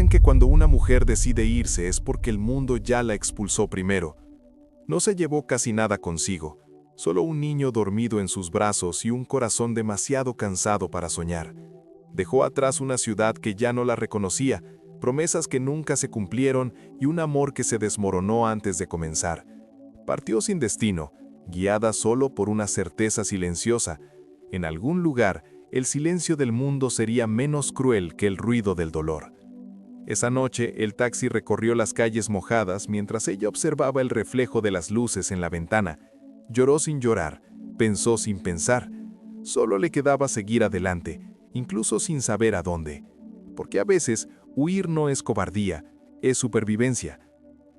Dicen que cuando una mujer decide irse es porque el mundo ya la expulsó primero. No se llevó casi nada consigo, solo un niño dormido en sus brazos y un corazón demasiado cansado para soñar. Dejó atrás una ciudad que ya no la reconocía, promesas que nunca se cumplieron y un amor que se desmoronó antes de comenzar. Partió sin destino, guiada solo por una certeza silenciosa. En algún lugar, el silencio del mundo sería menos cruel que el ruido del dolor. Esa noche, el taxi recorrió las calles mojadas mientras ella observaba el reflejo de las luces en la ventana. Lloró sin llorar, pensó sin pensar. Solo le quedaba seguir adelante, incluso sin saber a dónde. Porque a veces, huir no es cobardía, es supervivencia.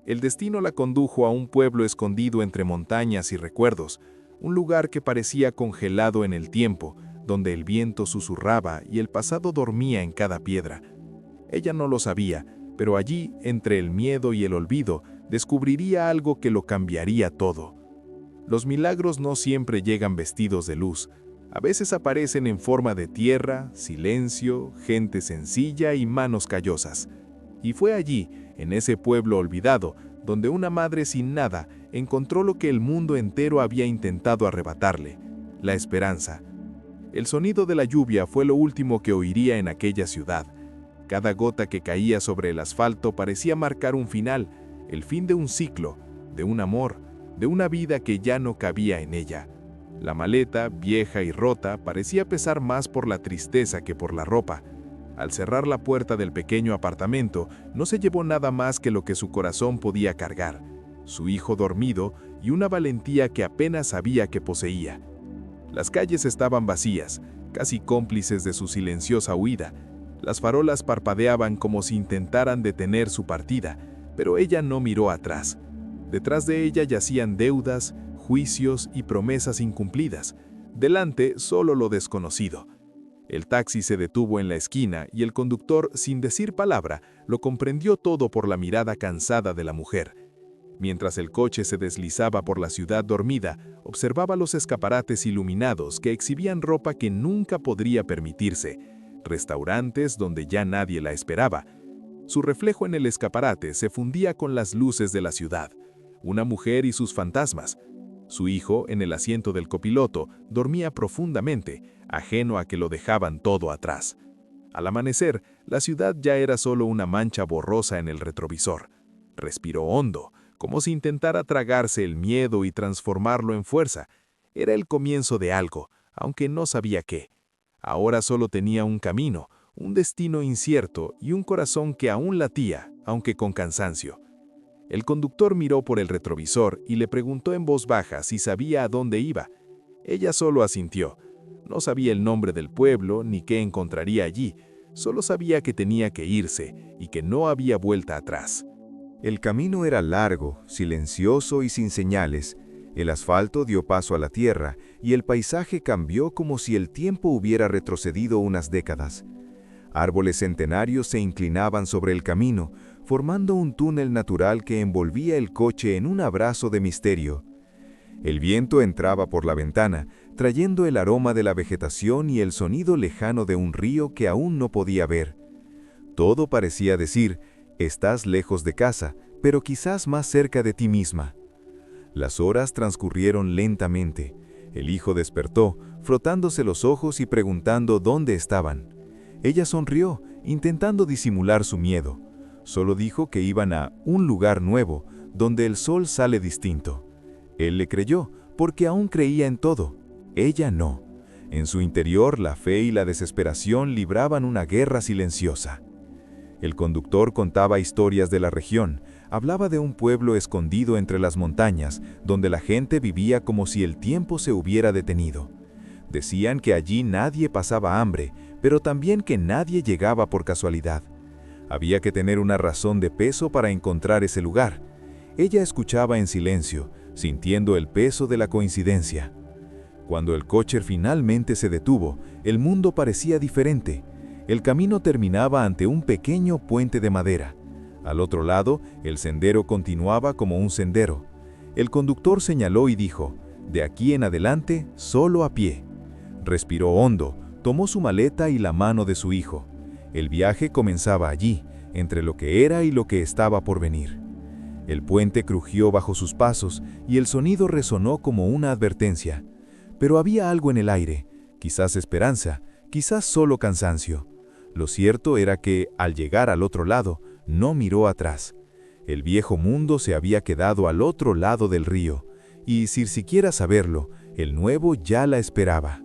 El destino la condujo a un pueblo escondido entre montañas y recuerdos, un lugar que parecía congelado en el tiempo, donde el viento susurraba y el pasado dormía en cada piedra. Ella no lo sabía, pero allí, entre el miedo y el olvido, descubriría algo que lo cambiaría todo. Los milagros no siempre llegan vestidos de luz. A veces aparecen en forma de tierra, silencio, gente sencilla y manos callosas. Y fue allí, en ese pueblo olvidado, donde una madre sin nada encontró lo que el mundo entero había intentado arrebatarle: la esperanza. El sonido de la lluvia fue lo último que oiría en aquella ciudad. Cada gota que caía sobre el asfalto parecía marcar un final, el fin de un ciclo, de un amor, de una vida que ya no cabía en ella. La maleta, vieja y rota, parecía pesar más por la tristeza que por la ropa. Al cerrar la puerta del pequeño apartamento, no se llevó nada más que lo que su corazón podía cargar: su hijo dormido y una valentía que apenas sabía que poseía. Las calles estaban vacías, casi cómplices de su silenciosa huida. Las farolas parpadeaban como si intentaran detener su partida, pero ella no miró atrás. Detrás de ella yacían deudas, juicios y promesas incumplidas. Delante, solo lo desconocido. El taxi se detuvo en la esquina y el conductor, sin decir palabra, lo comprendió todo por la mirada cansada de la mujer. Mientras el coche se deslizaba por la ciudad dormida, observaba los escaparates iluminados que exhibían ropa que nunca podría permitirse, restaurantes donde ya nadie la esperaba. Su reflejo en el escaparate se fundía con las luces de la ciudad, una mujer y sus fantasmas. Su hijo, en el asiento del copiloto, dormía profundamente, ajeno a que lo dejaban todo atrás. Al amanecer, la ciudad ya era solo una mancha borrosa en el retrovisor. Respiró hondo, como si intentara tragarse el miedo y transformarlo en fuerza. Era el comienzo de algo, aunque no sabía qué. Ahora solo tenía un camino, un destino incierto y un corazón que aún latía, aunque con cansancio. El conductor miró por el retrovisor y le preguntó en voz baja si sabía a dónde iba. Ella solo asintió. No sabía el nombre del pueblo ni qué encontraría allí, solo sabía que tenía que irse y que no había vuelta atrás. El camino era largo, silencioso y sin señales. El asfalto dio paso a la tierra y el paisaje cambió como si el tiempo hubiera retrocedido unas décadas. Árboles centenarios se inclinaban sobre el camino, formando un túnel natural que envolvía el coche en un abrazo de misterio. El viento entraba por la ventana, trayendo el aroma de la vegetación y el sonido lejano de un río que aún no podía ver. Todo parecía decir: estás lejos de casa, pero quizás más cerca de ti misma. Las horas transcurrieron lentamente. El hijo despertó, frotándose los ojos y preguntando dónde estaban. Ella sonrió, intentando disimular su miedo. Solo dijo que iban a un lugar nuevo, donde el sol sale distinto. Él le creyó, porque aún creía en todo. Ella no. En su interior, la fe y la desesperación libraban una guerra silenciosa. El conductor contaba historias de la región. Hablaba de un pueblo escondido entre las montañas, donde la gente vivía como si el tiempo se hubiera detenido. Decían que allí nadie pasaba hambre, pero también que nadie llegaba por casualidad. Había que tener una razón de peso para encontrar ese lugar. Ella escuchaba en silencio, sintiendo el peso de la coincidencia. Cuando el coche finalmente se detuvo, el mundo parecía diferente. El camino terminaba ante un pequeño puente de madera. Al otro lado, el sendero continuaba como un sendero. El conductor señaló y dijo: de aquí en adelante, solo a pie. Respiró hondo, tomó su maleta y la mano de su hijo. El viaje comenzaba allí, entre lo que era y lo que estaba por venir. El puente crujió bajo sus pasos y el sonido resonó como una advertencia. Pero había algo en el aire, quizás esperanza, quizás solo cansancio. Lo cierto era que, al llegar al otro lado, no miró atrás. El viejo mundo se había quedado al otro lado del río, y sin siquiera saberlo, el nuevo ya la esperaba.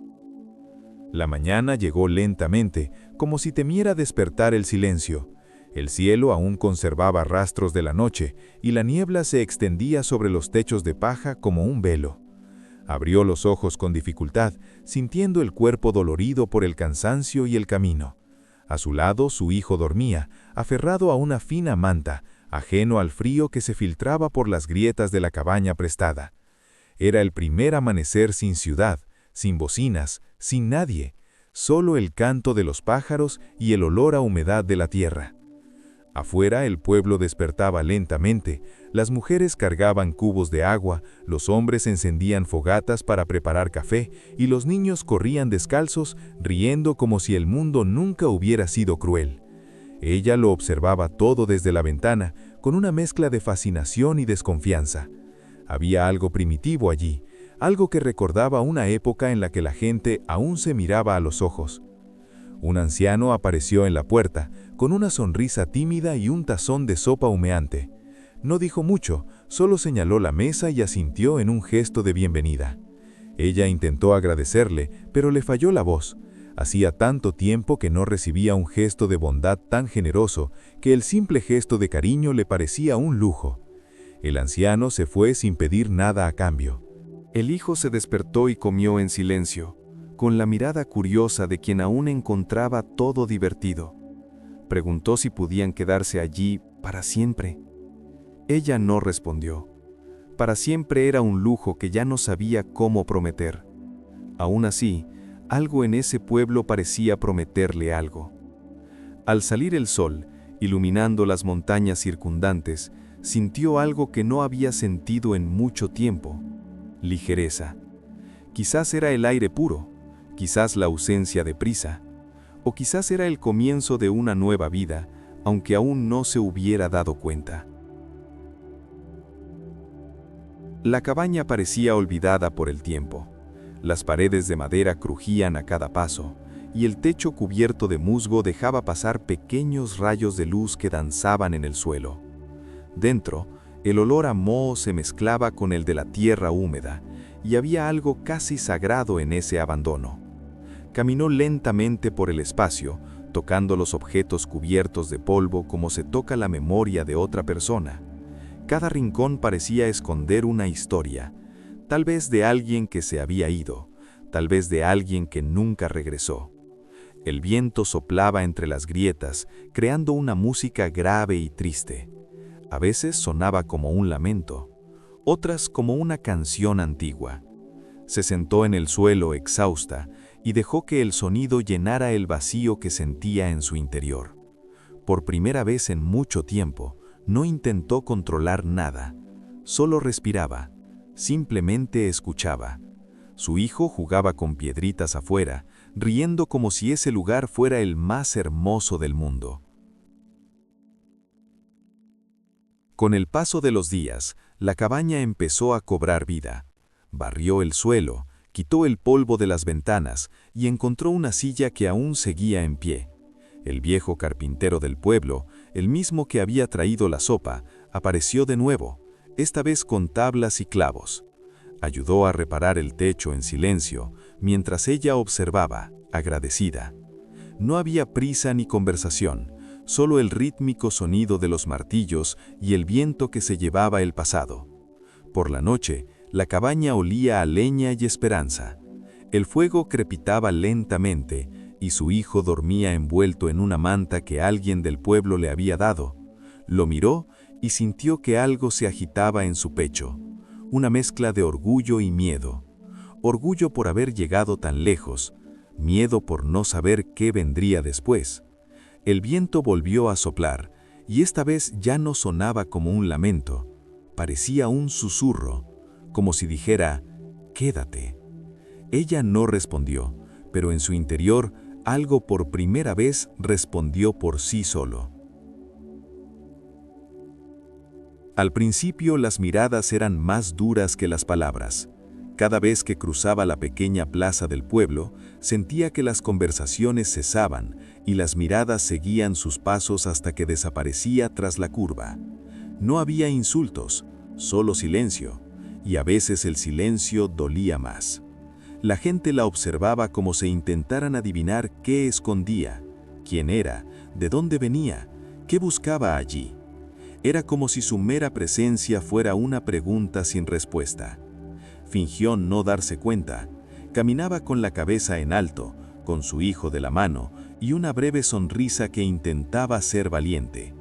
La mañana llegó lentamente, como si temiera despertar el silencio. El cielo aún conservaba rastros de la noche, y la niebla se extendía sobre los techos de paja como un velo. Abrió los ojos con dificultad, sintiendo el cuerpo dolorido por el cansancio y el camino. A su lado, su hijo dormía, aferrado a una fina manta, ajeno al frío que se filtraba por las grietas de la cabaña prestada. Era el primer amanecer sin ciudad, sin bocinas, sin nadie, solo el canto de los pájaros y el olor a humedad de la tierra. Afuera el pueblo despertaba lentamente, las mujeres cargaban cubos de agua, los hombres encendían fogatas para preparar café y los niños corrían descalzos, riendo como si el mundo nunca hubiera sido cruel. Ella lo observaba todo desde la ventana, con una mezcla de fascinación y desconfianza. Había algo primitivo allí, algo que recordaba una época en la que la gente aún se miraba a los ojos. Un anciano apareció en la puerta, con una sonrisa tímida y un tazón de sopa humeante. No dijo mucho, solo señaló la mesa y asintió en un gesto de bienvenida. Ella intentó agradecerle, pero le falló la voz. Hacía tanto tiempo que no recibía un gesto de bondad tan generoso, que el simple gesto de cariño le parecía un lujo. El anciano se fue sin pedir nada a cambio. El hijo se despertó y comió en silencio, con la mirada curiosa de quien aún encontraba todo divertido. Preguntó si podían quedarse allí para siempre. Ella no respondió. Para siempre era un lujo que ya no sabía cómo prometer. Aún así, algo en ese pueblo parecía prometerle algo. Al salir el sol, iluminando las montañas circundantes, sintió algo que no había sentido en mucho tiempo: ligereza. Quizás era el aire puro, quizás la ausencia de prisa, o quizás era el comienzo de una nueva vida, aunque aún no se hubiera dado cuenta. La cabaña parecía olvidada por el tiempo. Las paredes de madera crujían a cada paso, y el techo cubierto de musgo dejaba pasar pequeños rayos de luz que danzaban en el suelo. Dentro, el olor a moho se mezclaba con el de la tierra húmeda, y había algo casi sagrado en ese abandono. Caminó lentamente por el espacio, tocando los objetos cubiertos de polvo como se toca la memoria de otra persona. Cada rincón parecía esconder una historia, tal vez de alguien que se había ido, tal vez de alguien que nunca regresó. El viento soplaba entre las grietas, creando una música grave y triste. A veces sonaba como un lamento, otras como una canción antigua. Se sentó en el suelo exhausta y dejó que el sonido llenara el vacío que sentía en su interior. Por primera vez en mucho tiempo, no intentó controlar nada, solo respiraba, simplemente escuchaba. Su hijo jugaba con piedritas afuera, riendo como si ese lugar fuera el más hermoso del mundo. Con el paso de los días, la cabaña empezó a cobrar vida. Barrió el suelo, quitó el polvo de las ventanas y encontró una silla que aún seguía en pie. El viejo carpintero del pueblo, el mismo que había traído la sopa, apareció de nuevo, esta vez con tablas y clavos. Ayudó a reparar el techo en silencio, mientras ella observaba, agradecida. No había prisa ni conversación, solo el rítmico sonido de los martillos y el viento que se llevaba el pasado. Por la noche, la cabaña olía a leña y esperanza. El fuego crepitaba lentamente y su hijo dormía envuelto en una manta que alguien del pueblo le había dado. Lo miró y sintió que algo se agitaba en su pecho, una mezcla de orgullo y miedo. Orgullo por haber llegado tan lejos, miedo por no saber qué vendría después. El viento volvió a soplar, y esta vez ya no sonaba como un lamento, parecía un susurro, como si dijera, «Quédate». Ella no respondió, pero en su interior algo por primera vez respondió por sí solo. Al principio las miradas eran más duras que las palabras. Cada vez que cruzaba la pequeña plaza del pueblo, sentía que las conversaciones cesaban y las miradas seguían sus pasos hasta que desaparecía tras la curva. No había insultos, solo silencio, y a veces el silencio dolía más. La gente la observaba como si intentaran adivinar qué escondía, quién era, de dónde venía, qué buscaba allí. Era como si su mera presencia fuera una pregunta sin respuesta. Fingió no darse cuenta. Caminaba con la cabeza en alto, con su hijo de la mano y una breve sonrisa que intentaba ser valiente.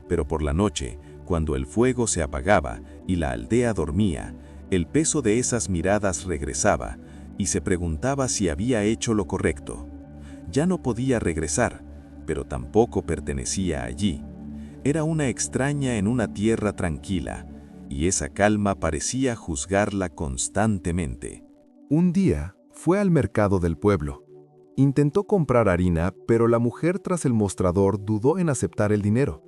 Pero por la noche, cuando el fuego se apagaba y la aldea dormía, el peso de esas miradas regresaba y se preguntaba si había hecho lo correcto. Ya no podía regresar, pero tampoco pertenecía allí. Era una extraña en una tierra tranquila, y esa calma parecía juzgarla constantemente. Un día fue al mercado del pueblo. Intentó comprar harina, pero la mujer tras el mostrador dudó en aceptar el dinero.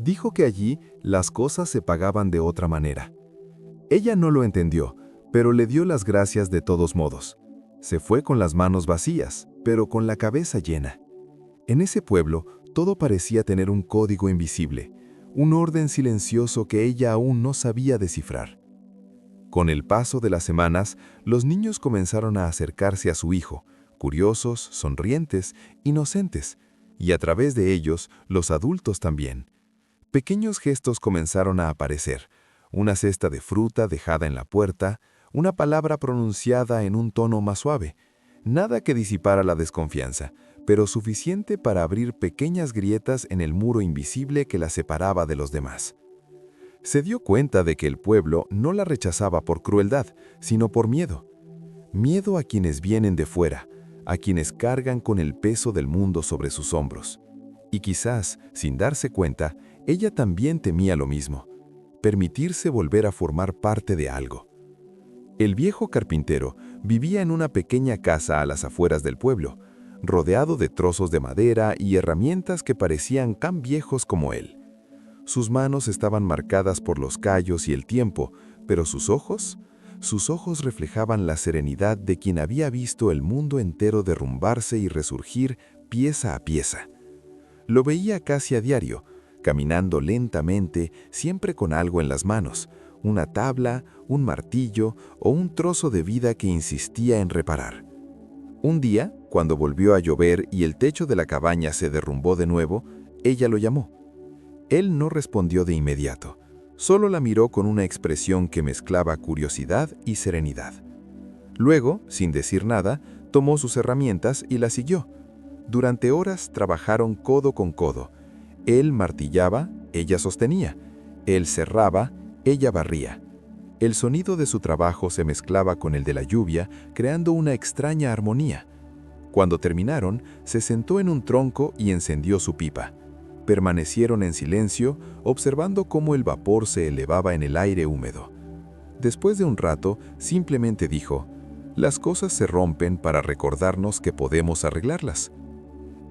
Dijo que allí las cosas se pagaban de otra manera. Ella no lo entendió, pero le dio las gracias de todos modos. Se fue con las manos vacías, pero con la cabeza llena. En ese pueblo, todo parecía tener un código invisible, un orden silencioso que ella aún no sabía descifrar. Con el paso de las semanas, los niños comenzaron a acercarse a su hijo, curiosos, sonrientes, inocentes, y a través de ellos, los adultos también. Pequeños gestos comenzaron a aparecer, una cesta de fruta dejada en la puerta, una palabra pronunciada en un tono más suave, nada que disipara la desconfianza, pero suficiente para abrir pequeñas grietas en el muro invisible que la separaba de los demás. Se dio cuenta de que el pueblo no la rechazaba por crueldad, sino por miedo. Miedo a quienes vienen de fuera, a quienes cargan con el peso del mundo sobre sus hombros. Y quizás, sin darse cuenta, ella también temía lo mismo, permitirse volver a formar parte de algo. El viejo carpintero vivía en una pequeña casa a las afueras del pueblo, rodeado de trozos de madera y herramientas que parecían tan viejos como él. Sus manos estaban marcadas por los callos y el tiempo, pero sus ojos reflejaban la serenidad de quien había visto el mundo entero derrumbarse y resurgir pieza a pieza. Lo veía casi a diario, caminando lentamente, siempre con algo en las manos, una tabla, un martillo o un trozo de vida que insistía en reparar. Un día, cuando volvió a llover y el techo de la cabaña se derrumbó de nuevo, ella lo llamó. Él no respondió de inmediato, solo la miró con una expresión que mezclaba curiosidad y serenidad. Luego, sin decir nada, tomó sus herramientas y la siguió. Durante horas trabajaron codo con codo. Él martillaba, ella sostenía. Él cerraba, ella barría. El sonido de su trabajo se mezclaba con el de la lluvia, creando una extraña armonía. Cuando terminaron, se sentó en un tronco y encendió su pipa. Permanecieron en silencio, observando cómo el vapor se elevaba en el aire húmedo. Después de un rato, simplemente dijo, «Las cosas se rompen para recordarnos que podemos arreglarlas».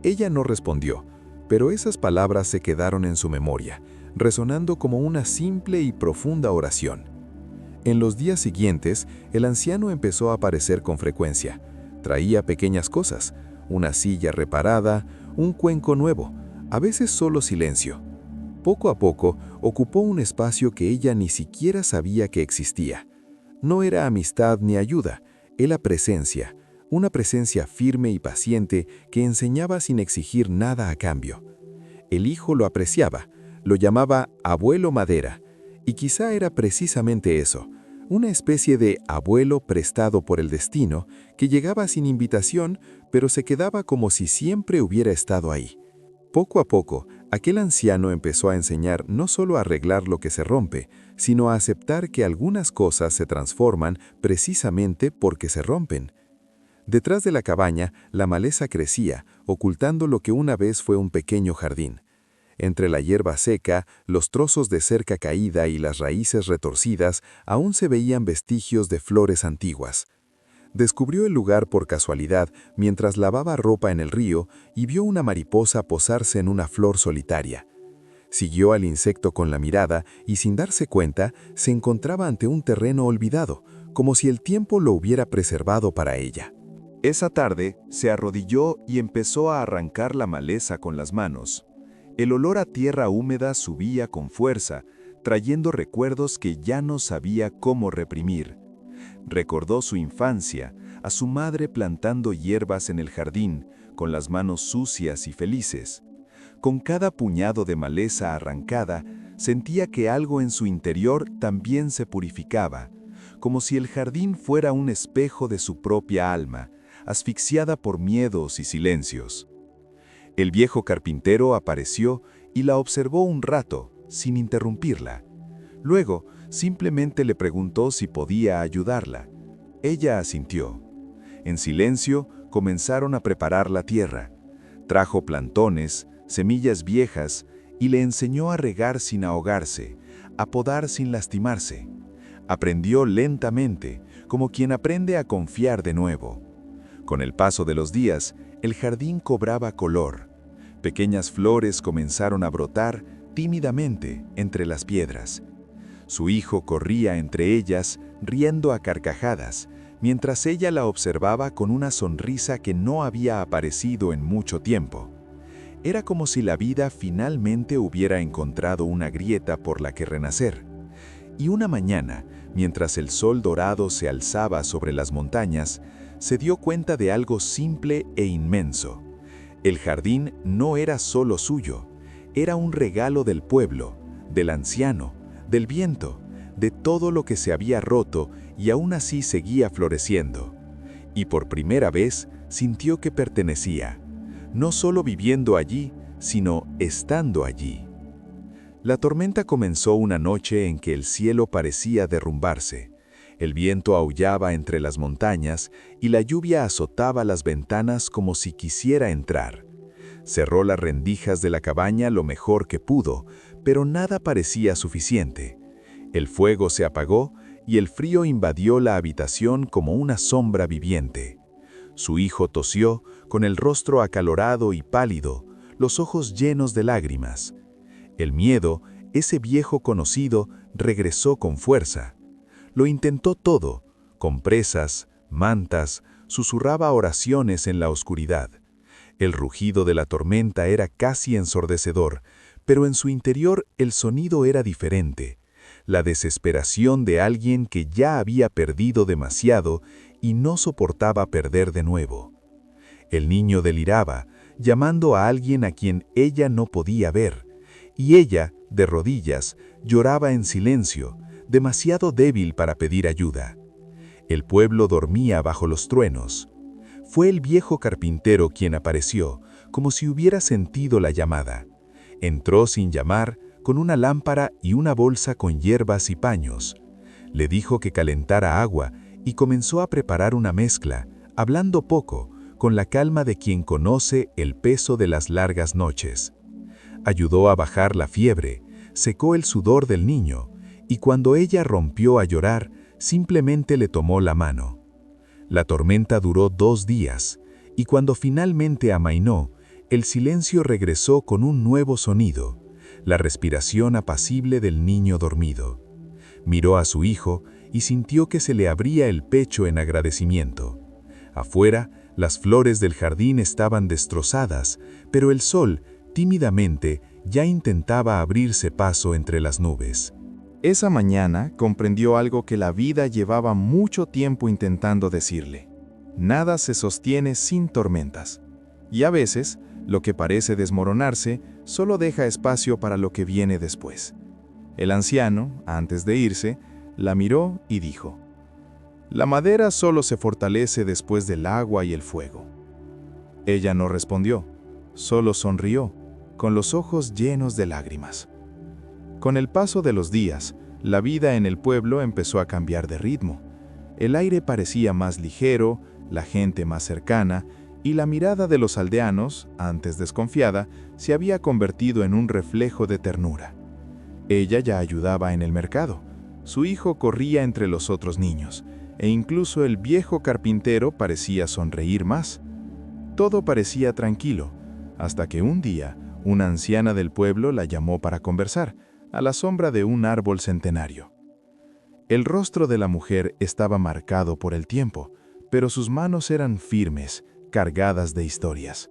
Ella no respondió, pero esas palabras se quedaron en su memoria, resonando como una simple y profunda oración. En los días siguientes, el anciano empezó a aparecer con frecuencia. Traía pequeñas cosas, una silla reparada, un cuenco nuevo, a veces solo silencio. Poco a poco, ocupó un espacio que ella ni siquiera sabía que existía. No era amistad ni ayuda, era presencia, una presencia firme y paciente que enseñaba sin exigir nada a cambio. El hijo lo apreciaba, lo llamaba abuelo Madera, y quizá era precisamente eso, una especie de abuelo prestado por el destino que llegaba sin invitación, pero se quedaba como si siempre hubiera estado ahí. Poco a poco, aquel anciano empezó a enseñar no solo a arreglar lo que se rompe, sino a aceptar que algunas cosas se transforman precisamente porque se rompen. Detrás de la cabaña, la maleza crecía, ocultando lo que una vez fue un pequeño jardín. Entre la hierba seca, los trozos de cerca caída y las raíces retorcidas aún se veían vestigios de flores antiguas. Descubrió el lugar por casualidad mientras lavaba ropa en el río y vio una mariposa posarse en una flor solitaria. Siguió al insecto con la mirada y sin darse cuenta se encontraba ante un terreno olvidado, como si el tiempo lo hubiera preservado para ella. Esa tarde se arrodilló y empezó a arrancar la maleza con las manos. El olor a tierra húmeda subía con fuerza, trayendo recuerdos que ya no sabía cómo reprimir. Recordó su infancia, a su madre plantando hierbas en el jardín, con las manos sucias y felices. Con cada puñado de maleza arrancada, sentía que algo en su interior también se purificaba, como si el jardín fuera un espejo de su propia alma, asfixiada por miedos y silencios. El viejo carpintero apareció y la observó un rato, sin interrumpirla. Luego, simplemente le preguntó si podía ayudarla. Ella asintió. En silencio, comenzaron a preparar la tierra. Trajo plantones, semillas viejas, y le enseñó a regar sin ahogarse, a podar sin lastimarse. Aprendió lentamente, como quien aprende a confiar de nuevo. Con el paso de los días, el jardín cobraba color. Pequeñas flores comenzaron a brotar tímidamente entre las piedras. Su hijo corría entre ellas, riendo a carcajadas, mientras ella la observaba con una sonrisa que no había aparecido en mucho tiempo. Era como si la vida finalmente hubiera encontrado una grieta por la que renacer. Y una mañana, mientras el sol dorado se alzaba sobre las montañas, se dio cuenta de algo simple e inmenso. El jardín no era solo suyo, era un regalo del pueblo, del anciano, del viento, de todo lo que se había roto y aún así seguía floreciendo. Y por primera vez sintió que pertenecía, no solo viviendo allí, sino estando allí. La tormenta comenzó una noche en que el cielo parecía derrumbarse. El viento aullaba entre las montañas y la lluvia azotaba las ventanas como si quisiera entrar. Cerró las rendijas de la cabaña lo mejor que pudo, pero nada parecía suficiente. El fuego se apagó y el frío invadió la habitación como una sombra viviente. Su hijo tosió, con el rostro acalorado y pálido, los ojos llenos de lágrimas. El miedo, ese viejo conocido, regresó con fuerza. Lo intentó todo, compresas, mantas, susurraba oraciones en la oscuridad. El rugido de la tormenta era casi ensordecedor, pero en su interior el sonido era diferente. La desesperación de alguien que ya había perdido demasiado y no soportaba perder de nuevo. El niño deliraba, llamando a alguien a quien ella no podía ver, y ella, de rodillas, lloraba en silencio, demasiado débil para pedir ayuda. El pueblo dormía bajo los truenos. Fue el viejo carpintero quien apareció, como si hubiera sentido la llamada. Entró sin llamar, con una lámpara y una bolsa con hierbas y paños. Le dijo que calentara agua y comenzó a preparar una mezcla, hablando poco, con la calma de quien conoce el peso de las largas noches. Ayudó a bajar la fiebre, secó el sudor del niño, y cuando ella rompió a llorar, simplemente le tomó la mano. La tormenta duró 2 días, y cuando finalmente amainó, el silencio regresó con un nuevo sonido, la respiración apacible del niño dormido. Miró a su hijo y sintió que se le abría el pecho en agradecimiento. Afuera, las flores del jardín estaban destrozadas, pero el sol, tímidamente, ya intentaba abrirse paso entre las nubes. Esa mañana comprendió algo que la vida llevaba mucho tiempo intentando decirle. Nada se sostiene sin tormentas. Y a veces, lo que parece desmoronarse solo deja espacio para lo que viene después. El anciano, antes de irse, la miró y dijo: «La madera solo se fortalece después del agua y el fuego». Ella no respondió, solo sonrió, con los ojos llenos de lágrimas. Con el paso de los días, la vida en el pueblo empezó a cambiar de ritmo. El aire parecía más ligero, la gente más cercana, y la mirada de los aldeanos, antes desconfiada, se había convertido en un reflejo de ternura. Ella ya ayudaba en el mercado, su hijo corría entre los otros niños, e incluso el viejo carpintero parecía sonreír más. Todo parecía tranquilo, hasta que un día, Una anciana del pueblo la llamó para conversar, a la sombra de un árbol centenario. El rostro de la mujer estaba marcado por el tiempo, pero sus manos eran firmes, cargadas de historias.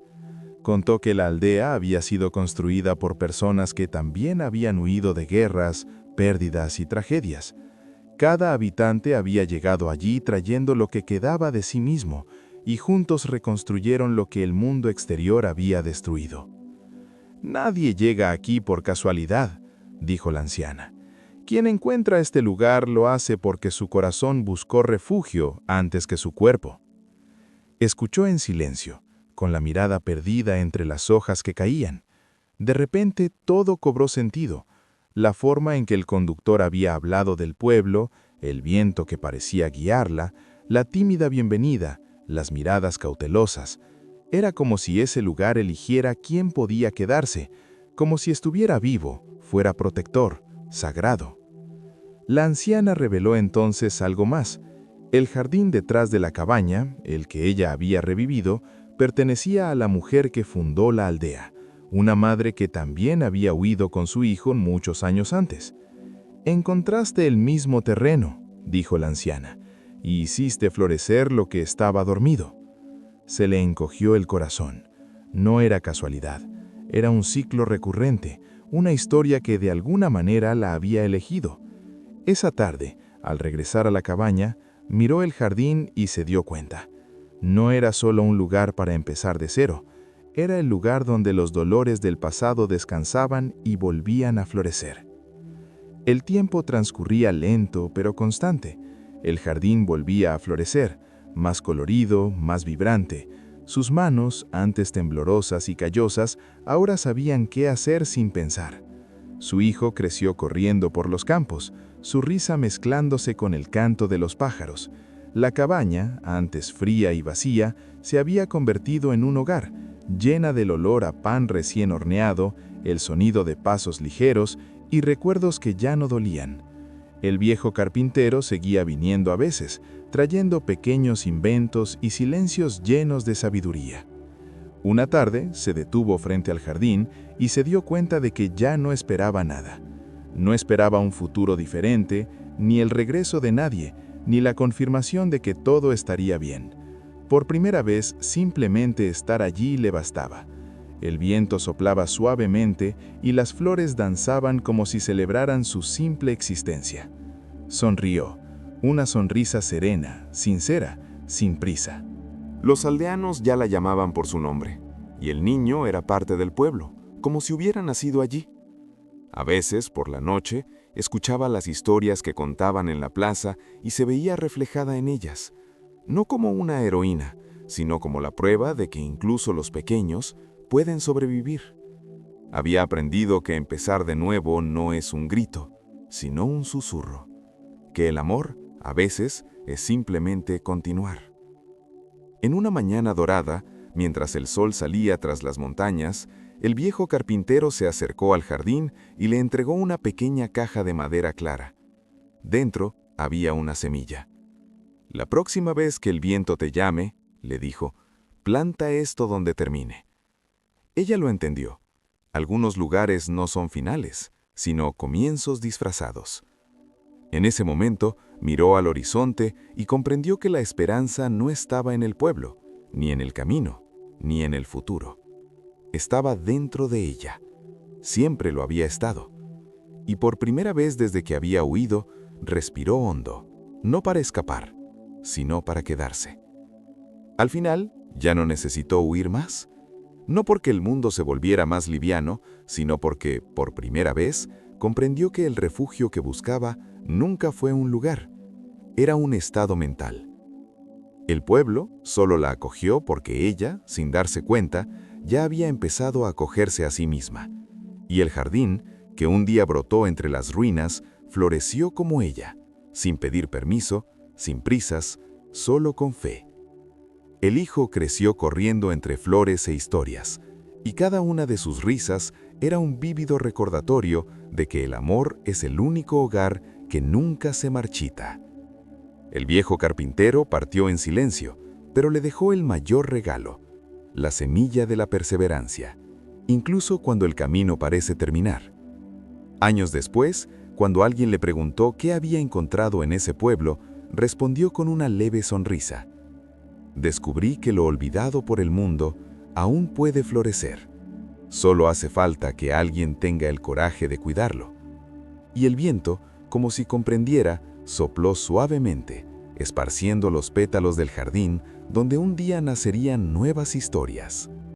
Contó que la aldea había sido construida por personas que también habían huido de guerras, pérdidas y tragedias. Cada habitante había llegado allí trayendo lo que quedaba de sí mismo, y juntos reconstruyeron lo que el mundo exterior había destruido. «Nadie llega aquí por casualidad», dijo la anciana. «Quien encuentra este lugar lo hace porque su corazón buscó refugio antes que su cuerpo». Escuchó en silencio, con la mirada perdida entre las hojas que caían. De repente todo cobró sentido. La forma en que el conductor había hablado del pueblo, el viento que parecía guiarla, la tímida bienvenida, las miradas cautelosas. Era como si ese lugar eligiera quién podía quedarse, como si estuviera vivo, fuera protector, sagrado. La anciana reveló entonces algo más. El jardín detrás de la cabaña, el que ella había revivido, pertenecía a la mujer que fundó la aldea, una madre que también había huido con su hijo muchos años antes. «Encontraste el mismo terreno», dijo la anciana, «y hiciste florecer lo que estaba dormido». Se le encogió el corazón. No era casualidad, era un ciclo recurrente, una historia que de alguna manera la había elegido. Esa tarde, al regresar a la cabaña, miró el jardín y se dio cuenta. No era solo un lugar para empezar de cero, era el lugar donde los dolores del pasado descansaban y volvían a florecer. El tiempo transcurría lento pero constante. El jardín volvía a florecer, más colorido, más vibrante. Sus manos, antes temblorosas y callosas, ahora sabían qué hacer sin pensar. Su hijo creció corriendo por los campos, su risa mezclándose con el canto de los pájaros. La cabaña, antes fría y vacía, se había convertido en un hogar, llena del olor a pan recién horneado, el sonido de pasos ligeros y recuerdos que ya no dolían. El viejo carpintero seguía viniendo a veces, trayendo pequeños inventos y silencios llenos de sabiduría. Una tarde se detuvo frente al jardín y se dio cuenta de que ya no esperaba nada. No esperaba un futuro diferente, ni el regreso de nadie, ni la confirmación de que todo estaría bien. Por primera vez, simplemente estar allí le bastaba. El viento soplaba suavemente y las flores danzaban como si celebraran su simple existencia. Sonrió, una sonrisa serena, sincera, sin prisa. Los aldeanos ya la llamaban por su nombre, y el niño era parte del pueblo, como si hubiera nacido allí. A veces, por la noche, escuchaba las historias que contaban en la plaza y se veía reflejada en ellas, no como una heroína, sino como la prueba de que incluso los pequeños pueden sobrevivir. Había aprendido que empezar de nuevo no es un grito, sino un susurro, que el amor, a veces, es simplemente continuar. En una mañana dorada, mientras el sol salía tras las montañas, el viejo carpintero se acercó al jardín y le entregó una pequeña caja de madera clara. Dentro había una semilla. «La próxima vez que el viento te llame», le dijo, «planta esto donde termine». Ella lo entendió. Algunos lugares no son finales, sino comienzos disfrazados. En ese momento, miró al horizonte y comprendió que la esperanza no estaba en el pueblo, ni en el camino, ni en el futuro. Estaba dentro de ella. Siempre lo había estado. Y por primera vez desde que había huido, respiró hondo, no para escapar, sino para quedarse. Al final, ya no necesitó huir más. No porque el mundo se volviera más liviano, sino porque, por primera vez, comprendió que el refugio que buscaba nunca fue un lugar, era un estado mental. El pueblo solo la acogió porque ella, sin darse cuenta, ya había empezado a acogerse a sí misma. Y el jardín, que un día brotó entre las ruinas, floreció como ella, sin pedir permiso, sin prisas, solo con fe. El hijo creció corriendo entre flores e historias, y cada una de sus risas era un vívido recordatorio de que el amor es el único hogar que nunca se marchita. El viejo carpintero partió en silencio, pero le dejó el mayor regalo, la semilla de la perseverancia. incluso cuando el camino parece terminar. Años después, cuando alguien le preguntó qué había encontrado en ese pueblo, respondió con una leve sonrisa: «Descubrí que lo olvidado por el mundo aún puede florecer. Solo hace falta que alguien tenga el coraje de cuidarlo». Y el viento, como si comprendiera, sopló suavemente, esparciendo los pétalos del jardín donde un día nacerían nuevas historias.